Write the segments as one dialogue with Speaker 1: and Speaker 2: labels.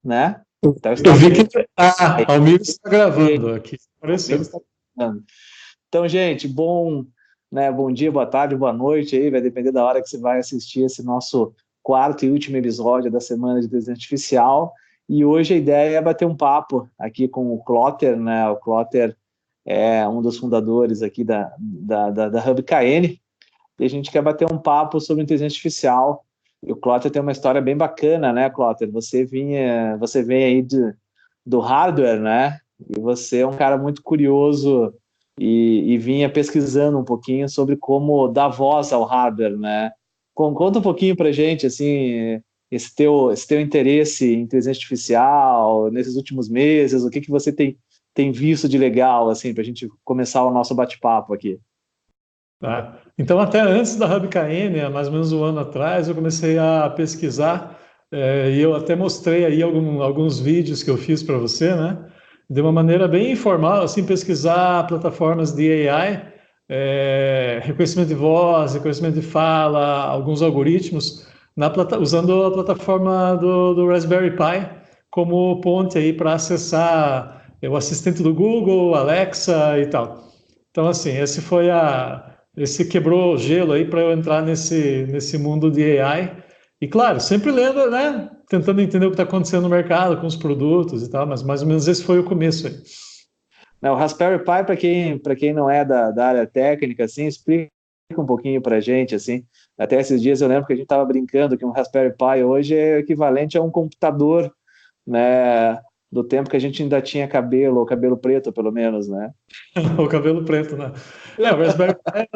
Speaker 1: né? Então,
Speaker 2: Eu vi que Almir está gravando aqui. Apareceu.
Speaker 1: Então, gente, bom dia, boa tarde, boa noite aí, vai depender da hora que você vai assistir esse nosso quarto e último episódio da Semana de Inteligência Artificial. E hoje a ideia é bater um papo aqui com o Clotter, né? O Clotter é um dos fundadores aqui da HubKN, e a gente quer bater um papo sobre inteligência artificial. E o Clotter tem uma história bem bacana, né, Clotter? Você vem aí do hardware, né? E você é um cara muito curioso e vinha pesquisando um pouquinho sobre como dar voz ao hardware, né? Conta um pouquinho pra gente, assim, esse teu interesse em inteligência artificial nesses últimos meses, o que você tem visto de legal, assim, pra gente começar o nosso bate-papo aqui.
Speaker 2: Tá. Então, até antes da HubKN, há mais ou menos um ano atrás, eu comecei a pesquisar, e eu até mostrei aí alguns vídeos que eu fiz para você, né? De uma maneira bem informal, assim, pesquisar plataformas de AI, reconhecimento de voz, reconhecimento de fala, alguns algoritmos, usando a plataforma do Raspberry Pi como ponte aí para acessar o assistente do Google, Alexa e tal. Então, assim, esse quebrou o gelo aí para eu entrar nesse mundo de AI. E, claro, sempre lendo, né? Tentando entender o que está acontecendo no mercado com os produtos e tal, mas mais ou menos esse foi o começo aí.
Speaker 1: O Raspberry Pi, para quem não é da área técnica, assim, explica um pouquinho para a gente, assim. Até esses dias eu lembro que a gente estava brincando que um Raspberry Pi hoje é equivalente a um computador, né? Do tempo que a gente ainda tinha cabelo, ou cabelo preto, pelo menos, né?
Speaker 2: O cabelo preto, né? O Raspberry Pi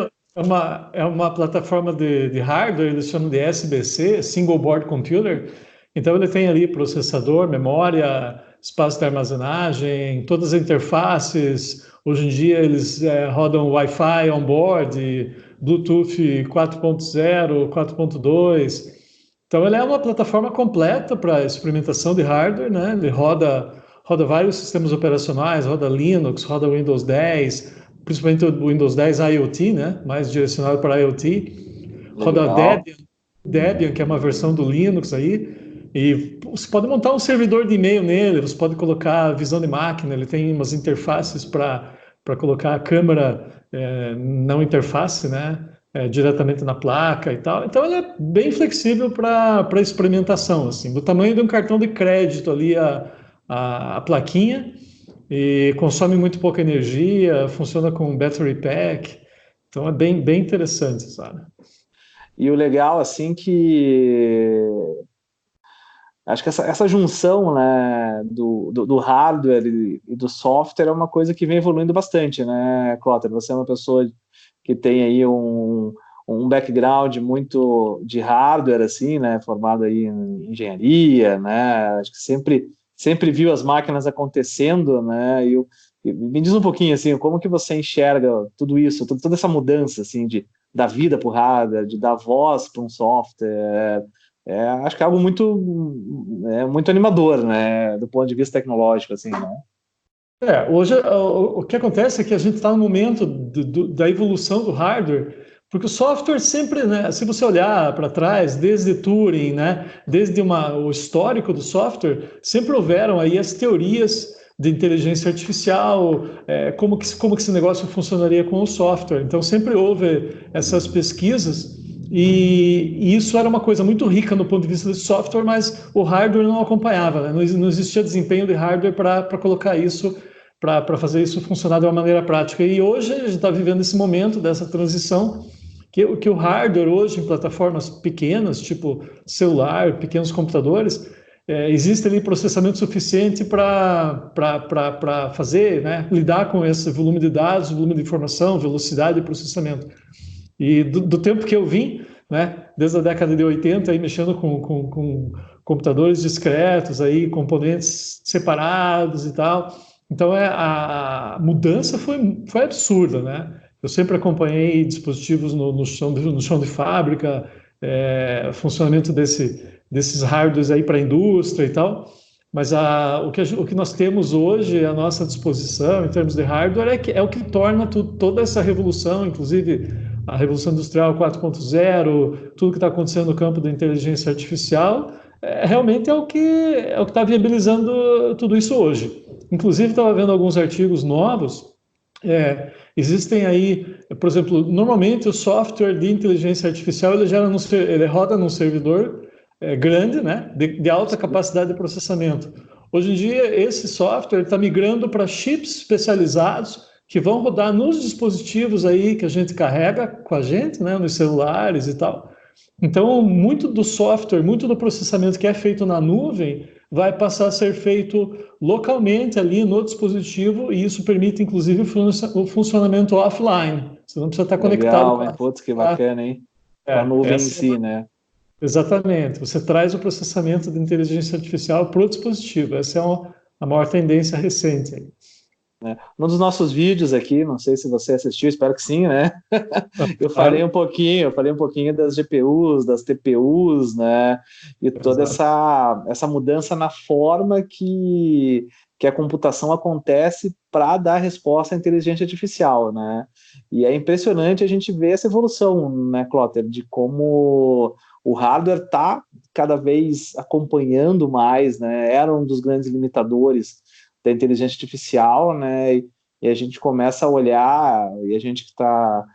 Speaker 2: é uma plataforma de hardware, eles chamam de SBC, Single Board Computer. Então, ele tem ali processador, memória, espaço de armazenagem, todas as interfaces. Hoje em dia, eles rodam Wi-Fi on-board, Bluetooth 4.0, 4.2. Então, ele é uma plataforma completa para experimentação de hardware, né? Ele roda vários sistemas operacionais, roda Linux, roda Windows 10, principalmente o Windows 10 IoT, né? Mais direcionado para IoT. Roda Debian, que é uma versão do Linux aí. E você pode montar um servidor de e-mail nele, você pode colocar visão de máquina, ele tem umas interfaces para colocar a câmera não interface, né? Diretamente na placa e tal. Então, ele é bem flexível para experimentação, assim, do tamanho de um cartão de crédito ali, a plaquinha, e consome muito pouca energia, funciona com battery pack, então é bem interessante, sabe?
Speaker 1: E o legal, assim, que acho que essa junção, né, do hardware e do software é uma coisa que vem evoluindo bastante, né, Clotter? Você é uma pessoa que tem aí um background muito de hardware, assim, né, formado aí em engenharia, né, acho que sempre viu as máquinas acontecendo, né, e me diz um pouquinho, assim, como que você enxerga tudo isso, toda essa mudança, assim, da vida para o hardware, de dar voz para um software. Acho que é algo muito animador, né, do ponto de vista tecnológico, assim, né?
Speaker 2: Hoje o que acontece é que a gente está no momento da evolução do hardware, porque o software sempre, né, se você olhar para trás, desde Turing, né, desde o histórico do software, sempre houveram aí as teorias de inteligência artificial, como que esse negócio funcionaria com o software. Então sempre houve essas pesquisas e isso era uma coisa muito rica no ponto de vista de software, mas o hardware não acompanhava, né? Não existia desempenho de hardware para colocar isso, para fazer isso funcionar de uma maneira prática. E hoje a gente está vivendo esse momento dessa transição, que o hardware hoje em plataformas pequenas, tipo celular, pequenos computadores, existe ali processamento suficiente para fazer, né, lidar com esse volume de dados, volume de informação, velocidade de processamento. E do tempo que eu vim, né, desde a década de 80, aí, mexendo com computadores discretos, aí, componentes separados e tal. Então, a mudança foi absurda, né? Eu sempre acompanhei dispositivos no chão de fábrica, funcionamento desses hardwares aí para a indústria e tal. Mas o que nós temos hoje à nossa disposição em termos de hardware é o que torna toda essa revolução, inclusive a Revolução Industrial 4.0, tudo que está acontecendo no campo da inteligência artificial, realmente é o que está viabilizando tudo isso hoje. Inclusive, estava vendo alguns artigos novos. Existem aí, por exemplo, normalmente o software de inteligência artificial ele roda num servidor grande, né, de alta capacidade de processamento. Hoje em dia, esse software está migrando para chips especializados que vão rodar nos dispositivos aí que a gente carrega com a gente, né, nos celulares e tal. Então, muito do software, muito do processamento que é feito na nuvem vai passar a ser feito localmente ali no dispositivo e isso permite, inclusive, o funcionamento offline. Você não precisa estar conectado
Speaker 1: Legal,
Speaker 2: com
Speaker 1: hein? Putz, que bacana, hein? Com a
Speaker 2: é,
Speaker 1: nuvem em
Speaker 2: essa,
Speaker 1: si, né?
Speaker 2: exatamente. Você traz o processamento de inteligência artificial para o dispositivo. Essa é a maior tendência recente aí.
Speaker 1: Num dos nossos vídeos aqui, não sei se você assistiu, espero que sim, né?
Speaker 2: Claro.
Speaker 1: Eu falei um pouquinho das GPUs, das TPUs, né? E toda
Speaker 2: Exato.
Speaker 1: essa mudança na forma que a computação acontece para dar resposta à inteligência artificial, né? E é impressionante a gente ver essa evolução, né, Clotter, de como o hardware está cada vez acompanhando mais, né? Era um dos grandes limitadores da inteligência artificial, né? E a gente começa a olhar, e a gente que está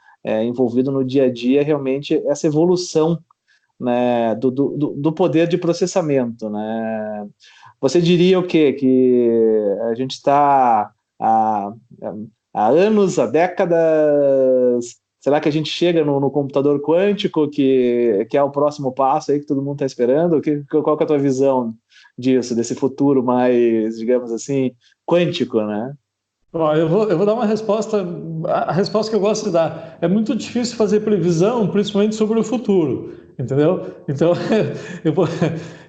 Speaker 1: envolvido no dia a dia, realmente essa evolução, né, do poder de processamento, né? Você diria o quê? Que a gente está há anos, há décadas. Será que a gente chega no computador quântico, que é o próximo passo aí que todo mundo está esperando? Qual que é a tua visão disso, desse futuro mais, digamos assim, quântico, né?
Speaker 2: Ó, eu vou dar uma resposta, a resposta que eu gosto de dar. É muito difícil fazer previsão, principalmente sobre o futuro, entendeu? Então,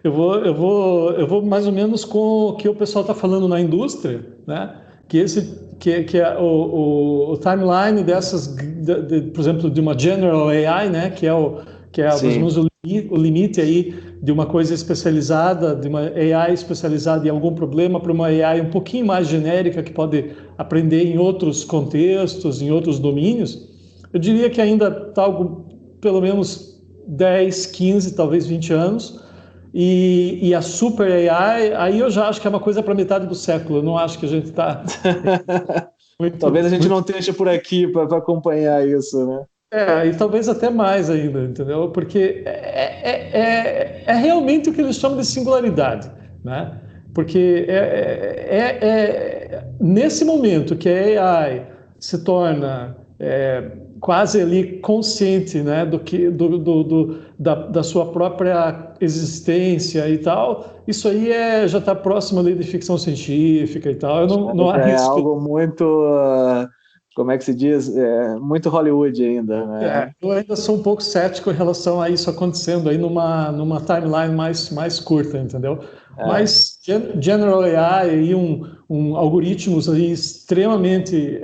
Speaker 2: eu vou, eu vou mais ou menos com o que o pessoal está falando na indústria, né? Que é o timeline dessas, por exemplo, de uma General AI, né? Que é mais ou
Speaker 1: Sim,
Speaker 2: menos o limite aí de uma coisa especializada, de uma AI especializada em algum problema para uma AI um pouquinho mais genérica que pode aprender em outros contextos, em outros domínios. Eu diria que ainda está algo, pelo menos 10, 15, talvez 20 anos. E a Super AI, aí eu já acho que é uma coisa para metade do século. Eu não acho que a gente está
Speaker 1: talvez a
Speaker 2: muito,
Speaker 1: gente
Speaker 2: muito
Speaker 1: não esteja por aqui para acompanhar isso, né?
Speaker 2: e talvez até mais ainda, entendeu? Porque é realmente o que eles chamam de singularidade, né? Porque nesse momento que a AI se torna quase ali consciente, né, da sua própria existência e tal, isso aí já está próximo ali de ficção científica e tal. Eu não
Speaker 1: Já é
Speaker 2: arrisco.
Speaker 1: algo muito, como é que se diz? Muito Hollywood ainda, né?
Speaker 2: Eu ainda sou um pouco cético em relação a isso acontecendo aí numa timeline mais curta, entendeu?
Speaker 1: É,
Speaker 2: Mas General AI e algoritmos aí extremamente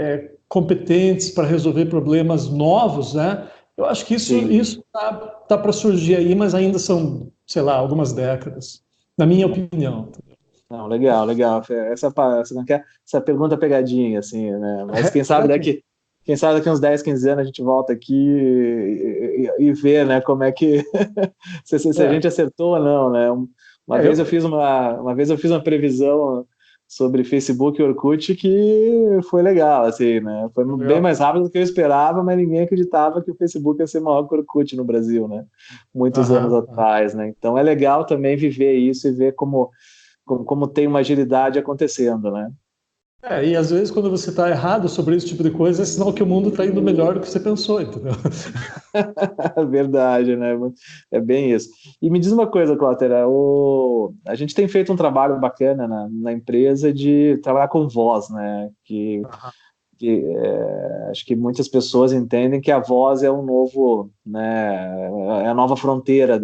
Speaker 2: competentes para resolver problemas novos, né? Eu acho que isso
Speaker 1: sim.
Speaker 2: isso tá para surgir aí, mas ainda são, sei lá, algumas décadas, na minha opinião.
Speaker 1: Não, legal, legal. Essa pergunta pegadinha, assim, né? Mas quem sabe daqui uns 10, 15 anos a gente volta aqui e vê, né, como é que se a
Speaker 2: É,
Speaker 1: gente acertou ou não, né? Uma vez eu
Speaker 2: eu,
Speaker 1: fiz uma vez eu fiz uma previsão sobre Facebook e Orkut que foi legal, assim, né? Foi bem
Speaker 2: eu,
Speaker 1: mais rápido do que eu esperava, mas ninguém acreditava que o Facebook ia ser maior que o Orkut no Brasil, né? Muitos anos
Speaker 2: aham.
Speaker 1: atrás, né? Então é legal também viver isso e ver como tem uma agilidade acontecendo, né?
Speaker 2: E às vezes quando você está errado sobre esse tipo de coisa, é sinal que o mundo está indo melhor do que você pensou, entendeu?
Speaker 1: Verdade, né? É bem isso. E me diz uma coisa, Clotter, a gente tem feito um trabalho bacana na empresa de trabalhar com voz, né? Acho que muitas pessoas entendem que a voz é um novo, né? É a nova fronteira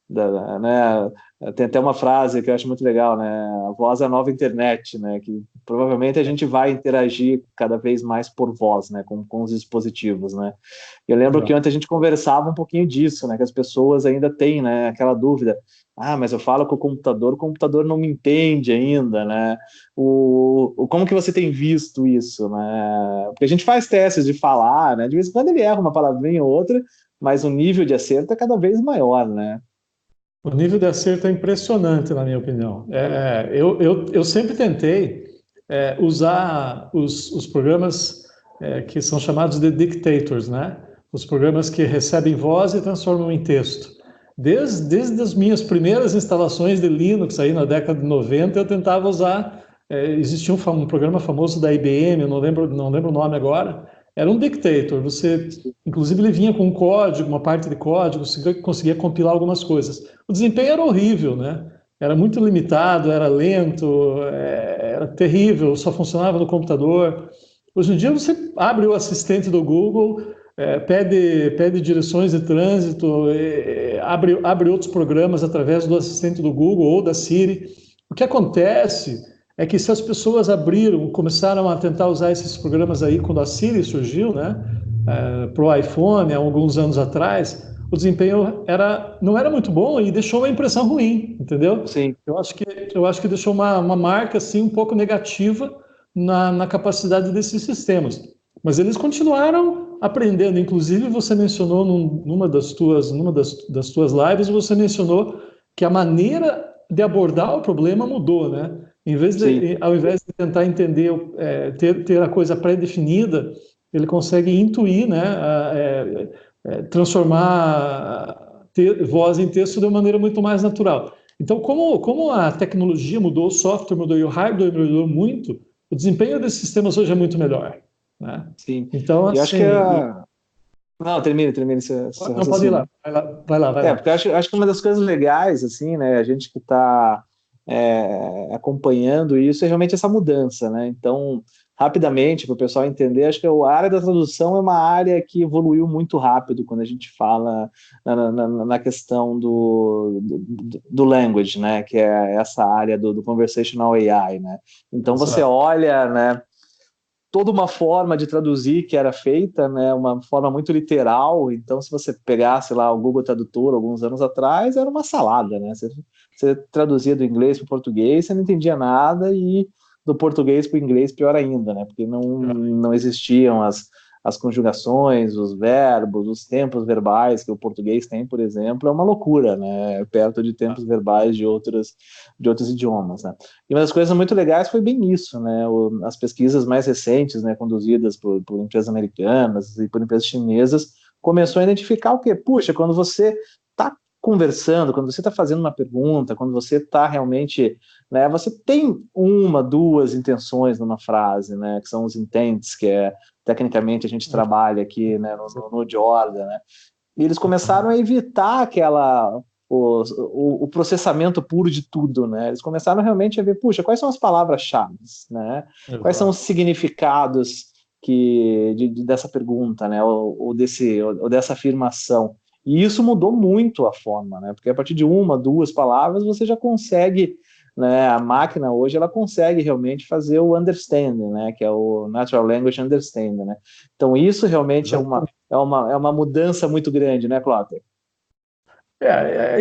Speaker 1: né? Tem até uma frase que eu acho muito legal, né? A voz é a nova internet, né? Que provavelmente a gente vai interagir cada vez mais por voz, né? Com os dispositivos, né? Eu lembro que
Speaker 2: Exato.
Speaker 1: ontem a gente conversava um pouquinho disso, né? Que as pessoas ainda têm, né? Aquela dúvida. Ah, mas eu falo com o computador não me entende ainda, né? Como que você tem visto isso, né? Porque a gente faz testes de falar, né? De vez em quando ele erra uma palavrinha ou outra, mas o nível de acerto é cada vez maior, né?
Speaker 2: O nível de acerto é impressionante, na minha opinião. Eu sempre tentei usar os programas que são chamados de dictators, né? Os programas que recebem voz e transformam em texto. Desde as minhas primeiras instalações de Linux, aí na década de 90, eu tentava usar. Existia um programa famoso da IBM, eu não lembro o nome agora. Era um dictator. Inclusive, ele vinha com um código, uma parte de código, você conseguia compilar algumas coisas. O desempenho era horrível, né? Era muito limitado, era lento, era terrível, só funcionava no computador. Hoje em dia você abre o assistente do Google, pede direções de trânsito, abre outros programas através do assistente do Google ou da Siri. O que acontece é que se as pessoas começaram a tentar usar esses programas aí quando a Siri surgiu, né, para o iPhone, há alguns anos atrás, o desempenho não era muito bom e deixou uma impressão ruim, entendeu?
Speaker 1: Sim.
Speaker 2: Eu acho que deixou uma marca assim um pouco negativa na capacidade desses sistemas. Mas eles continuaram aprendendo. Inclusive, você mencionou numa das tuas lives, você mencionou que a maneira de abordar o problema mudou, né? Ao invés de tentar entender, ter a coisa pré-definida, ele consegue intuir, né? Transformar voz em texto de uma maneira muito mais natural. Então, como a tecnologia mudou, o software mudou e o hardware mudou muito, o desempenho desses sistemas hoje é muito melhor, né?
Speaker 1: Sim.
Speaker 2: Então,
Speaker 1: E eu acho
Speaker 2: assim...
Speaker 1: que Não, termine esse
Speaker 2: Não, pode ir
Speaker 1: raciocínio.
Speaker 2: lá. Vai lá, vai lá.
Speaker 1: Porque eu acho que uma das coisas legais, assim, né, a gente que está acompanhando isso é realmente essa mudança, né? Então, rapidamente, para o pessoal entender, acho que a área da tradução é uma área que evoluiu muito rápido quando a gente fala na questão do language, né? Que é essa área do conversational AI, né? Então, você olha, né, toda uma forma de traduzir que era feita, né, uma forma muito literal. Então, se você pegasse lá o Google Tradutor alguns anos atrás, era uma salada, né? Você traduzia do inglês para o português, você não entendia nada, e do português para o inglês, pior ainda, né? Porque não existiam as conjugações, os verbos, os tempos verbais que o português tem, por exemplo, é uma loucura, né? Perto de tempos verbais de outros idiomas, né? E uma das coisas muito legais foi bem isso, né? As pesquisas mais recentes, né, conduzidas por empresas americanas e por empresas chinesas, começou a identificar o quê? Puxa, quando você está conversando, quando você está fazendo uma pergunta, quando você está realmente, né, você tem uma, duas intenções numa frase, né, que são os intents, que tecnicamente a gente trabalha aqui, né, no Jordan, né? E eles começaram a evitar o processamento puro de tudo, né? Eles começaram realmente a ver, puxa, quais são as palavras-chave, né? Quais são os significados dessa pergunta, né? Ou dessa afirmação. E isso mudou muito a forma, né? Porque a partir de uma, duas palavras você já consegue, né? A máquina hoje ela consegue realmente fazer o understanding, né? Que é o Natural Language Understanding, né? Então isso realmente é uma mudança muito grande, né, Cláudio?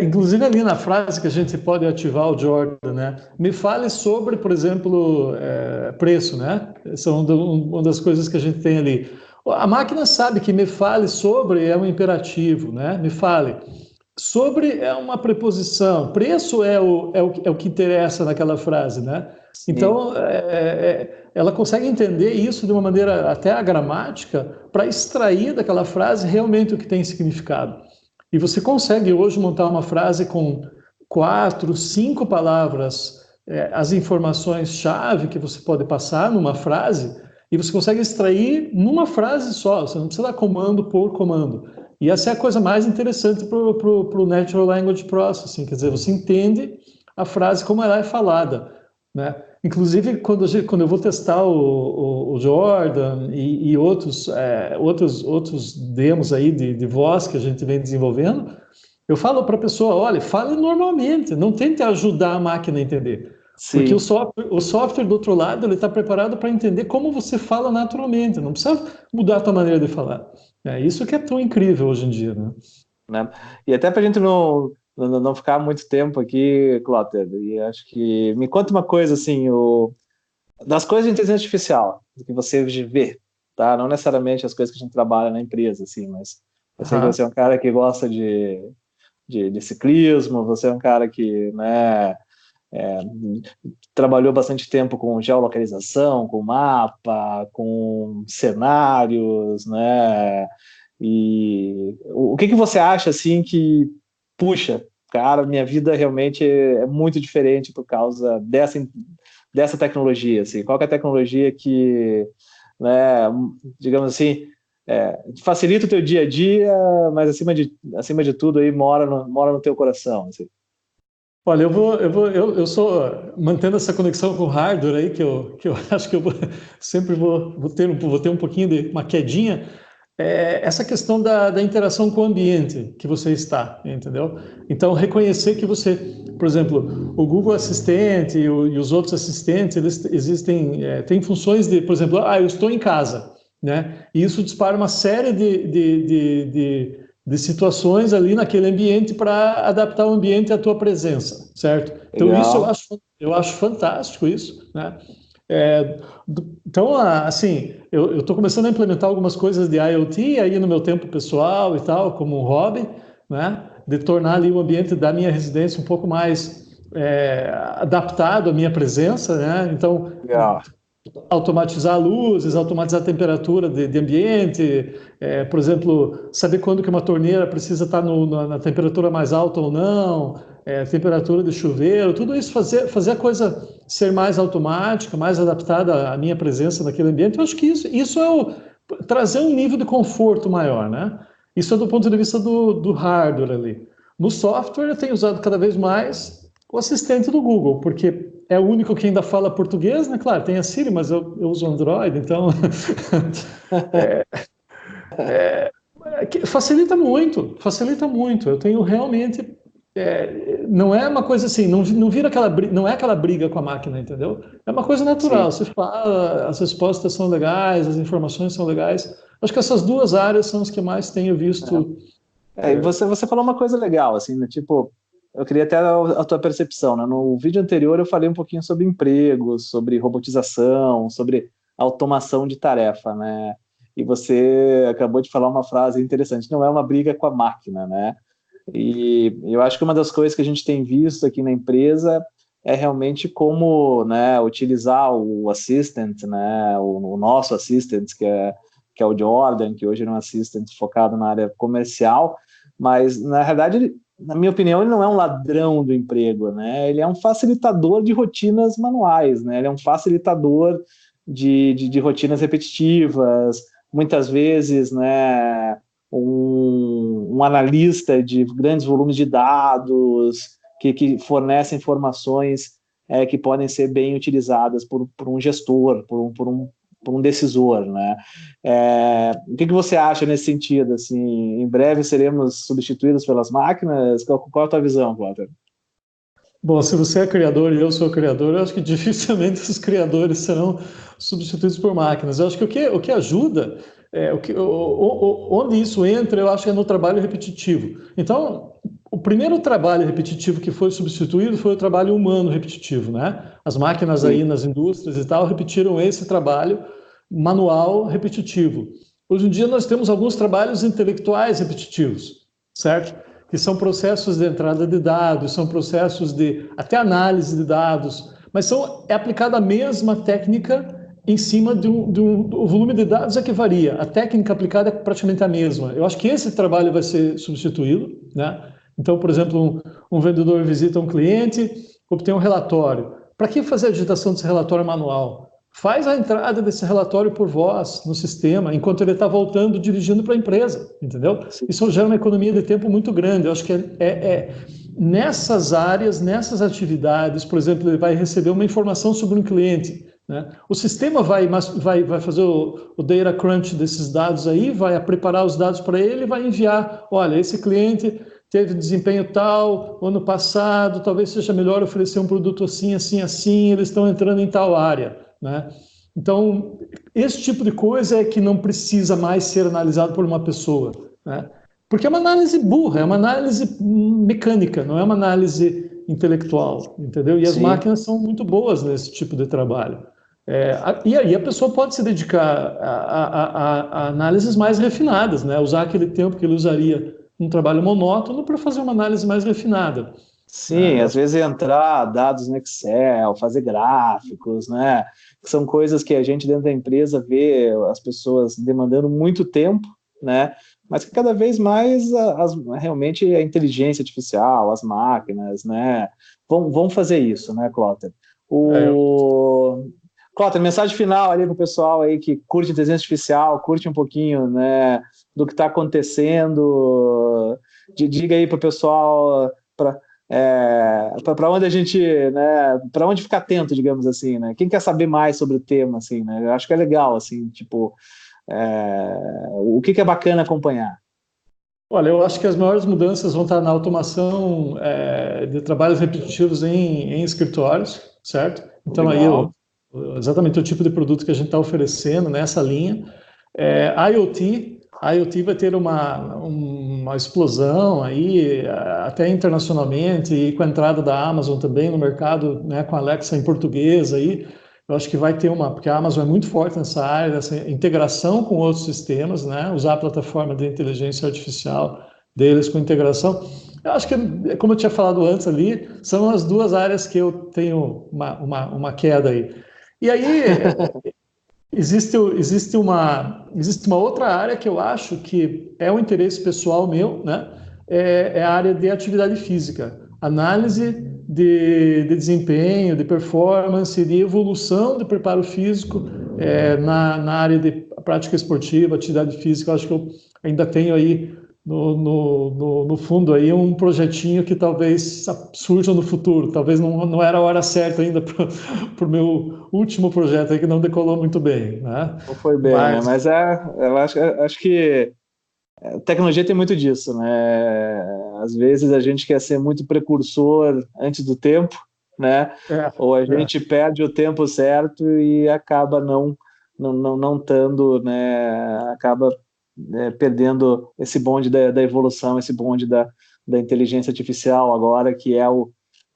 Speaker 2: Inclusive ali na frase que a gente pode ativar o Jordan, né? Me fale sobre, por exemplo, preço, né? São uma das coisas que a gente tem ali. A máquina sabe que me fale sobre é um imperativo, né? Me fale. Sobre é uma preposição. Preço é o que interessa naquela frase, né? Então, ela consegue entender isso de uma maneira até a gramática para extrair daquela frase realmente o que tem significado. E você consegue hoje montar uma frase com 4, 5 palavras, as informações-chave que você pode passar numa frase, e você consegue extrair numa frase só, você não precisa dar comando por comando. E essa é a coisa mais interessante para o Natural Language Processing, quer dizer, você entende a frase como ela é falada, né? Inclusive, quando eu vou testar o Jordan e outros demos aí de voz que a gente vem desenvolvendo, eu falo para a pessoa, olha, fale normalmente, não tente ajudar a máquina a entender.
Speaker 1: Sim.
Speaker 2: Porque o software do outro lado, ele está preparado para entender como você fala naturalmente, não precisa mudar a tua maneira de falar. É isso que é tão incrível hoje em dia, né?
Speaker 1: E até para a gente não ficar muito tempo aqui, Clotter, e acho que me conta uma coisa assim, das coisas de inteligência artificial que você vê, tá? Não necessariamente as coisas que a gente trabalha na empresa, assim, mas eu sei que você é um cara que gosta de ciclismo, você é um cara que, né, é, trabalhou bastante tempo com geolocalização, com mapa, com cenários, né? E o que que você acha assim que, puxa, cara, minha vida realmente é muito diferente por causa dessa tecnologia, assim. Qual que é a tecnologia que, né, digamos assim, facilita o teu dia a dia, mas acima de tudo aí mora no teu coração, assim.
Speaker 2: Olha, eu sou mantendo essa conexão com o hardware aí que eu acho que sempre vou ter um pouquinho de uma quedinha. Essa questão da interação com o ambiente que você está, entendeu? Então, reconhecer que você, por exemplo, o Google Assistente e os outros assistentes, eles existem, tem funções de, por exemplo, eu estou em casa, né? E isso dispara uma série de situações ali naquele ambiente para adaptar o ambiente à tua presença, certo? Então, isso
Speaker 1: Legal.
Speaker 2: eu acho fantástico isso, né? Então, assim, eu estou começando a implementar algumas coisas de IoT aí no meu tempo pessoal e tal, como um hobby, né? De tornar ali o ambiente da minha residência um pouco mais adaptado à minha presença, né? Então,
Speaker 1: Legal.
Speaker 2: automatizar luzes, automatizar a temperatura de ambiente, por exemplo, saber quando que uma torneira precisa estar na temperatura mais alta ou não, temperatura de chuveiro, tudo isso fazer a coisa ser mais automática, mais adaptada à minha presença naquele ambiente. Eu acho que isso trazer um nível de conforto maior, né? Isso é do ponto de vista do hardware ali. No software, eu tenho usado cada vez mais o assistente do Google, porque é o único que ainda fala português, né? Claro, tem a Siri, mas eu uso Android, então facilita muito, facilita muito. Eu tenho realmente não é uma coisa assim, não vira não é aquela briga com a máquina, entendeu? É uma coisa natural.
Speaker 1: Sim.
Speaker 2: Você fala, as respostas são legais, as informações são legais. Acho que essas duas áreas são as que mais tenho visto.
Speaker 1: E você falou uma coisa legal, assim, né? Tipo, eu queria até a tua percepção, né? No vídeo anterior eu falei um pouquinho sobre empregos, sobre robotização, sobre automação de tarefa, né? E você acabou de falar uma frase interessante, não é uma briga com a máquina, né? E eu acho que uma das coisas que a gente tem visto aqui na empresa é realmente como, né, utilizar o assistant, né, o nosso assistant, que é o Jordan, que hoje é um assistant focado na área comercial, mas na verdade, na minha opinião, ele não é um ladrão do emprego, né? Ele é um facilitador de rotinas manuais, né? Ele é um facilitador de rotinas repetitivas, muitas vezes, né? Um analista de grandes volumes de dados que fornece informações que podem ser bem utilizadas por um gestor, por um decisor, né? O que você acha nesse sentido? Assim, em breve seremos substituídos pelas máquinas? Qual a tua visão, Walter?
Speaker 2: Bom, se você é criador e eu sou criador, eu acho que dificilmente os criadores serão substituídos por máquinas. Eu acho que o que ajuda, onde isso entra, eu acho que é no trabalho repetitivo. Então, o primeiro trabalho repetitivo que foi substituído foi o trabalho humano repetitivo, né? As máquinas aí
Speaker 1: Sim.
Speaker 2: nas indústrias e tal repetiram esse trabalho manual repetitivo. Hoje em dia nós temos alguns trabalhos intelectuais repetitivos, certo? Que são processos de entrada de dados, são processos de até análise de dados, mas é aplicada a mesma técnica em cima do volume de dados é que varia. A técnica aplicada é praticamente a mesma. Eu acho que esse trabalho vai ser substituído, né? Então, por exemplo, um vendedor visita um cliente, obtém um relatório. Para que fazer a digitação desse relatório manual? Faz a entrada desse relatório por voz no sistema, enquanto ele está voltando, dirigindo para a empresa, entendeu?
Speaker 1: Sim.
Speaker 2: Isso gera uma economia de tempo muito grande. Eu acho que nessas áreas, nessas atividades, por exemplo, ele vai receber uma informação sobre um cliente, né? O sistema vai fazer o data crunch desses dados aí, vai preparar os dados para ele e vai enviar, olha, esse cliente teve desempenho tal, ano passado, talvez seja melhor oferecer um produto assim, assim, assim, eles estão entrando em tal área, né? Então, esse tipo de coisa é que não precisa mais ser analisado por uma pessoa, né? Porque é uma análise burra, é uma análise mecânica, não é uma análise intelectual, entendeu? E as
Speaker 1: Sim.
Speaker 2: máquinas são muito boas nesse tipo de trabalho. E aí a pessoa pode se dedicar a análises mais refinadas, né? Usar aquele tempo que ele usaria um trabalho monótono para fazer uma análise mais refinada.
Speaker 1: Sim, às vezes entrar dados no Excel, fazer gráficos, né? Que são coisas que a gente dentro da empresa vê as pessoas demandando muito tempo, né? Mas que cada vez mais realmente a inteligência artificial, as máquinas, né? Vão fazer isso, né, Clotter?
Speaker 2: Eu
Speaker 1: Clotter, mensagem final ali para o pessoal aí que curte inteligência artificial, curte um pouquinho, né, do que está acontecendo. Diga aí para o pessoal para onde a gente, né, para onde ficar atento, digamos assim, né? Quem quer saber mais sobre o tema, assim, né? Eu acho que é legal, assim, tipo, o que é bacana acompanhar.
Speaker 2: Olha, eu acho que as maiores mudanças vão estar na automação de trabalhos repetitivos em escritórios, certo? Então, aí,
Speaker 1: Legal.
Speaker 2: exatamente o tipo de produto que a gente está oferecendo nessa linha. IoT vai ter uma explosão aí, até internacionalmente, e com a entrada da Amazon também no mercado, né, com a Alexa em português aí, eu acho que vai ter porque a Amazon é muito forte nessa área, dessa integração com outros sistemas, né, usar a plataforma de inteligência artificial deles com integração. Eu acho que, como eu tinha falado antes ali, são as duas áreas que eu tenho uma queda aí. E aí, existe uma outra área que eu acho que é um interesse pessoal meu, né? É a área de atividade física, análise de desempenho, de performance, de evolução de preparo físico na área de prática esportiva, atividade física. Eu acho que eu ainda tenho aí no fundo aí um projetinho que talvez surja no futuro. Talvez não era a hora certa ainda para o meu último projeto aí que não decolou muito bem, né?
Speaker 1: Não foi bem, né?
Speaker 2: Mas
Speaker 1: Mas eu acho que a tecnologia tem muito disso, né? Às vezes a gente quer ser muito precursor antes do tempo, né?
Speaker 2: é,
Speaker 1: Ou a
Speaker 2: é,
Speaker 1: gente perde o tempo certo e acaba não estando, né? Acaba perdendo esse bonde da evolução, esse bonde da inteligência artificial agora, que é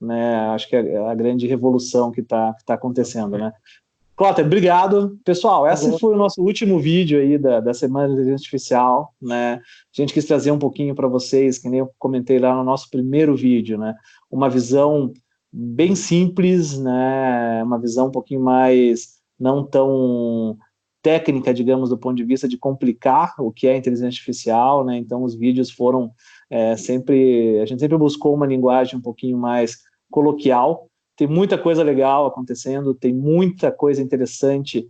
Speaker 1: né? Acho que é a grande revolução que tá acontecendo, né? Clotter, obrigado. Pessoal, esse
Speaker 2: falou.
Speaker 1: foi o nosso último vídeo aí da Semana de Inteligência Artificial, né? A gente quis trazer um pouquinho para vocês, que nem eu comentei lá no nosso primeiro vídeo, né? Uma visão bem simples, né? Uma visão um pouquinho mais não tão técnica, digamos, do ponto de vista de complicar o que é inteligência artificial, né? Então, os vídeos foram a gente sempre buscou uma linguagem um pouquinho mais coloquial. Tem muita coisa legal acontecendo, tem muita coisa interessante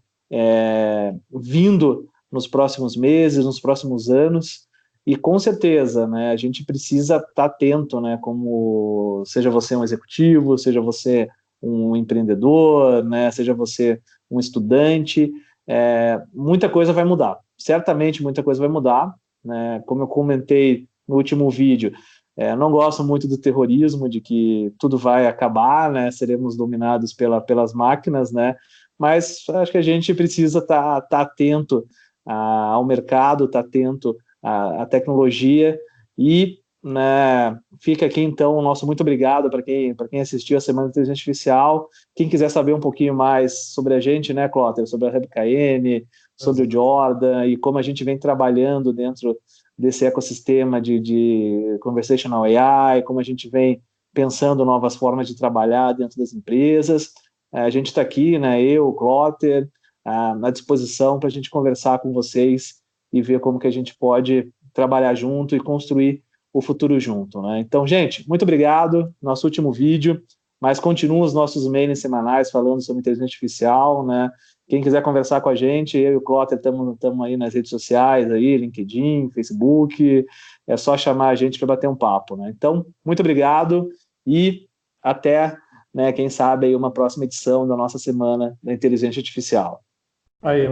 Speaker 1: vindo nos próximos meses, nos próximos anos, e com certeza, né, a gente precisa estar atento, né, como seja você um executivo, seja você um empreendedor, né, seja você um estudante, muita coisa vai mudar, certamente muita coisa vai mudar, né, como eu comentei no último vídeo, não gosto muito do terrorismo, de que tudo vai acabar, né? Seremos dominados pelas máquinas, né? Mas acho que a gente precisa estar atento ao mercado, estar atento à tecnologia e, né, fica aqui então o nosso muito obrigado para quem assistiu a Semana de Inteligência Artificial. Quem quiser saber um pouquinho mais sobre a gente, né, Clotter, sobre a RebKN, sobre o Jordan e como a gente vem trabalhando dentro desse ecossistema de conversational AI, como a gente vem pensando novas formas de trabalhar dentro das empresas. A gente está aqui, né, eu, o Clotter, à disposição para a gente conversar com vocês e ver como que a gente pode trabalhar junto e construir o futuro junto, né? Então, gente, muito obrigado. Nosso último vídeo, mas continuam os nossos mails semanais falando sobre inteligência artificial, né? Quem quiser conversar com a gente, eu e o Clotter estamos aí nas redes sociais, aí, LinkedIn, Facebook, é só chamar a gente para bater um papo, né? Então, muito obrigado e até, né, quem sabe, aí uma próxima edição da nossa Semana da Inteligência Artificial.
Speaker 2: Aí,